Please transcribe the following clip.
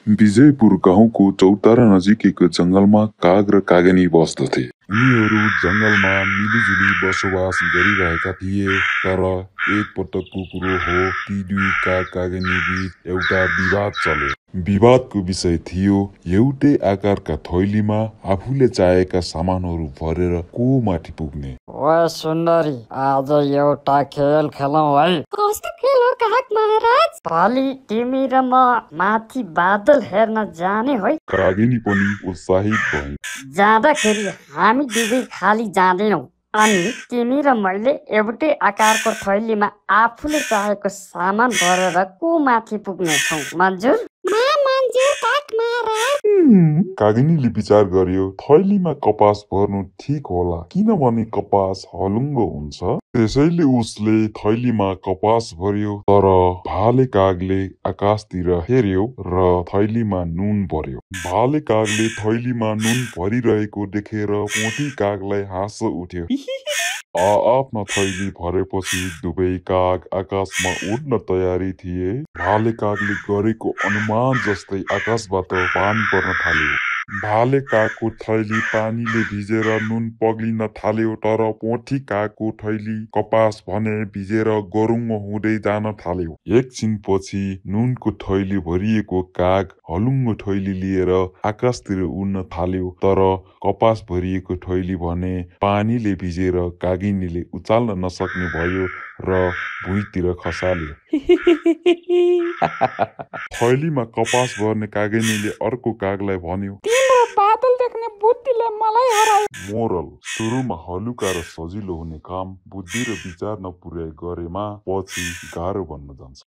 विजयपुर गाउँको चौतारा नजिकैको जंगलमा काग र कागनी बस्दथे। उनीहरू जंगलमा मिलिजुली बसोबास गरिरहेका थिए। तर एक पटकको कुरो हो, ती दुई काग कागनी बीच एउटा विवाद चल्यो। विवादको विषय थियो एउटै आकारका थैलीमा आफूले चाहेका सामानहरू भरेर को माथि पुग्ने। ओए सुन्दरी, आज एउटा खेल खेलौँ है। कस्तो खेल हो काग महाराज? भोलि तिमी र म माथि बादल हेर्न जाने है। कागिनी पनि उत्साहित भइन्। जाँदाखेरि हामी दुवै खाली जाँदैनौ, अनि तिमी र मैले एउटै आकारको थैलीमा आफूले चाहेको सामान भरेर को माथि पुग्नेछौँ। मन्जुर? मन्जुर काग महाराज। कागिनीले विचार गर्यो, थैलीमा कपास भर्नु ठिक होला, किनभने कपास हलुङ्गो हुन्छ। त्यसैले उसले थैलीमा कपास भर्यो। तर भाले कागले आकाशतिर हेर्यो र थैलीमा नुन भर्यो। भाले कागले थैलीमा नुन भरिरहेको देखेर पोथी कागलाई हाँस उठ्यो। आफ्ना थैली भरेपछि दुवै काग आकाशमा उड्न तयारी थिए। भाले कागले गरेको अनुमान जस्तै आकाशबाट पानी पर्न थाल्यो। भाले कागको थैली पानीले भिजेर नुन पग्लिन थाल्यो। तर पोथी कागको थैली कपास भने भिजेर गरुङ्ग हुँदै जान थाल्यो। एकछिनपछि नुनको थैली भरिएको काग हलुङ्गो थैली लिएर आकाशतिर उड्न थाल्यो। तर कपास भरिएको थैली भने पानीले भिजेर कागिनीले उचाल्न नसक्ने भयो र भुइँतिर खसाल्यो। थैलीमा कपास भर्ने कागिनीले अर्को कागलाई भन्यो, तिम्रो बादल देख्ने बुद्धिले मलाई हरायो। मोरल: सुरुमा हलुका र सजिलो हुने काम बुद्धि र विचार नपुर्याइ गरेमा पछि गाह्रो बन्न जान्छ।